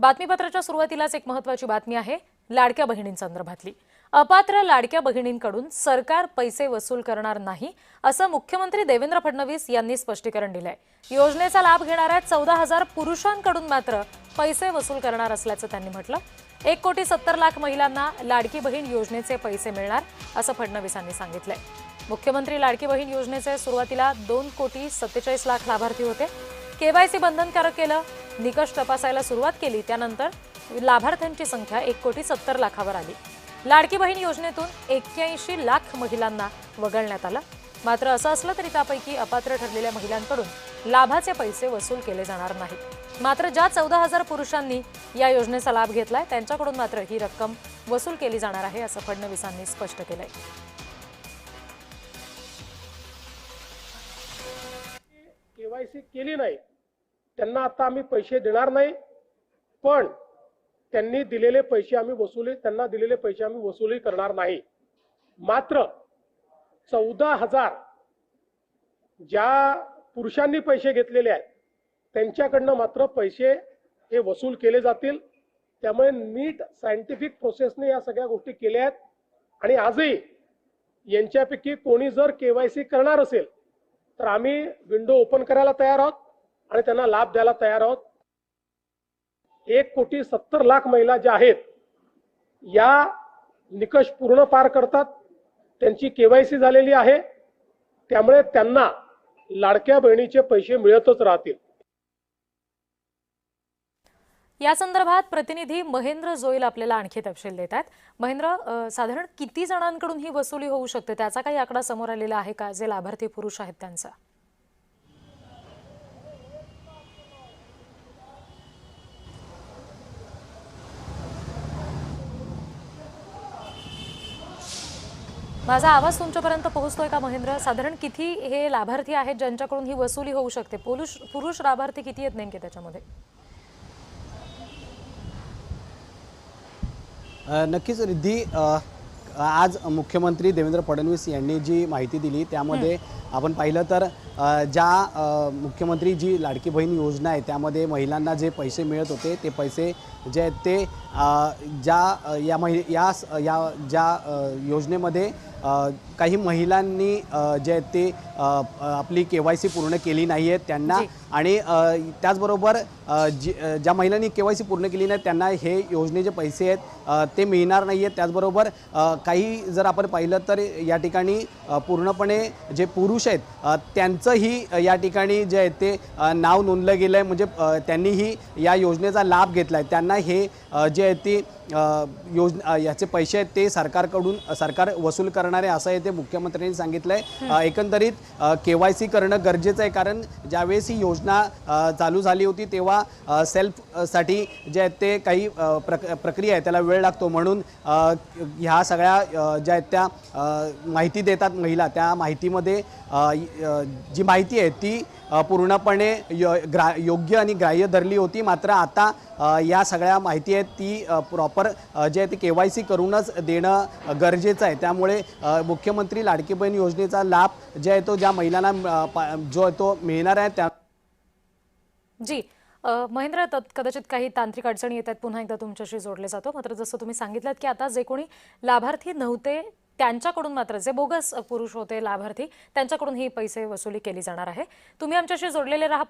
बातमीपत्राच्या सुरुवातीलाच एक महत्त्वाची बातमी आहे लाडक्या बहिणींसंदर्भातली। अपात्र लाडक्या बहिणींकडून सरकार पैसे वसूल करणार नाही असं मुख्यमंत्री देवेंद्र फडणवीस यांनी स्पष्टीकरण दिलंय। योजनेचा लाभ घेणाऱ्या 14,000 पुरुषांकडून मात्र पैसे वसूल करणार असल्याचं त्यांनी म्हटलं। 1,70,00,000 महिलांना लाडकी बहीण योजनेचे पैसे मिळणार असं फडणवीसांनी सांगितलंय। मुख्यमंत्री लाडकी बहीण योजनेचे सुरुवातीला 2,47,00,000 लाभार्थी होते। केवायसी बंधनकारक केलं, निकष तपासायला सुरुवात केली, त्यानंतर लाभार्थ्यांची संख्या 1,70,00,000 आली। लाडकी बहीण योजनेतून 81,00,000 महिलांना वगळण्यात आलं। मात्र असं असलं तरी त्यापैकी अपात्र ठरलेल्या महिलांकडून लाभाचे पैसे वसूल केले जाणार नाहीत। मात्र ज्या 14,000 पुरुषांनी या योजनेचा लाभ घेतलाय त्यांच्याकडून मात्र ही रक्कम वसूल केली जाणार आहे असं फडणवीसांनी स्पष्ट केलंय। केवायसी केली नाही त्यांना आता आम्ही पैसे देणार नाही, पण त्यांनी दिलेले पैसे आम्ही वसुली करणार नाही। मात्र 14,000 ज्या पुरुषांनी पैसे घेतलेले आहेत त्यांच्याकडनं मात्र पैसे हे वसूल केले जातील। त्यामुळे नीट सायंटिफिक प्रोसेसने या सगळ्या गोष्टी केल्या आहेत आणि आजही यांच्यापैकी कोणी जर केवायसी करणार असेल तर आम्ही विंडो ओपन करायला तयार आहोत आणि त्यांना लाभ द्यायला तयार आहोत। 1,70,00,000 महिला ज्या आहेत या निकष पूर्ण पार करतात, त्यांची केवायसी झालेली आहे, त्यामुळे त्यांना लाडक्या बहिणीचे पैसे मिळतच राहतील। या संदर्भात प्रतिनिधी महेंद्र जोईल आपल्याला आणखी तपशील देतात। महेंद्र, साधारण किती जणांकडून ही वसुली होऊ शकते, त्याचा काही आकडा समोर आलेला आहे का, जे लाभार्थी पुरुष आहेत त्यांचा? माझा आवाज तुमच्यापर्यंत पोहोचतोय का महेंद्र? साधारण किती हे लाभार्थी आहेत ज्यांच्याकडून ही वसुली होऊ शकते? पुरुष लाभार्थी किती आहेत नेमके त्याच्यामध्ये? नक्कीच रिद्धी, आज मुख्यमंत्री देवेंद्र फडणवीस यांनी जी माहिती दिली त्यामध्ये आपण पाहिलं तर ज्या मुख्यमंत्री जी लाडकी बहीण योजना आहे त्यामध्ये महिलांना जे पैसे मिळत होते ते पैसे जे आहेत ते ज्या योजनेमध्ये काही महिलांनी जे आहेत ते आपली केवायसी पूर्ण केली नाही आहे त्यांना, आणि त्याचबरोबर ज्या महिलांनी केवायसी पूर्ण केली नाही त्यांना हे योजनेचे पैसे आहेत ते मिळणार नाही आहेत। त्याचबरोबर काही जर आपण पाहिलं तर या ठिकाणी पूर्णपणे जे पुरुष आहेत त्यांचंही या ठिकाणी जे आहे ते नाव नोंदलं गेलं आहे, म्हणजे त्यांनीही या योजनेचा लाभ घेतला आहे। त्यांना हे जे आहे ते याचे पैसे आहेत ते सरकार वसूल करणार आहे असं ते मुख्यमंत्र्यांनी सांगितलं आहे। एकंदरीत केवायसी करणं गरजेचं आहे, कारण ज्यावेळेस ही योजना चालू झाली होती तेव्हा सेल्फसाठी जे आहेत ते काही प्रक्रिया आहे त्याला वेळ लागतो, म्हणून ह्या सगळ्या ज्या आहेत त्या माहिती देतात महिला, त्या माहितीमध्ये जी माहिती आहे ती पूर्णपणे योग्य आणि ग्राह्य धरली होती। मात्र आता या सगळ्या माहिती आहेत ती प्रॉपर जे आहे ती केवायसी करूनच देणं गरजेचं आहे। त्यामुळे मुख्यमंत्री लाडकी बहीण योजनेचा लाभ जे आहे तो ज्या महिलांना जो आहे तो मिळणार आहे त्या जी महेंद्र, कदाचित काही तांत्रिक अडचणी येतात, पुन्हा एकदा तुमच्याशी जोडले जातो। मात्र जसं तुम्ही सांगितलं की आता जे कोणी लाभार्थी नव्हते त्यांच्याकडून मात्र जे बोगस पुरुष होते लाभार्थी त्यांच्याकडून ही पैसे वसुली केली जाणार आहे। तुम्ही आमच्याशी जोडलेले राहा।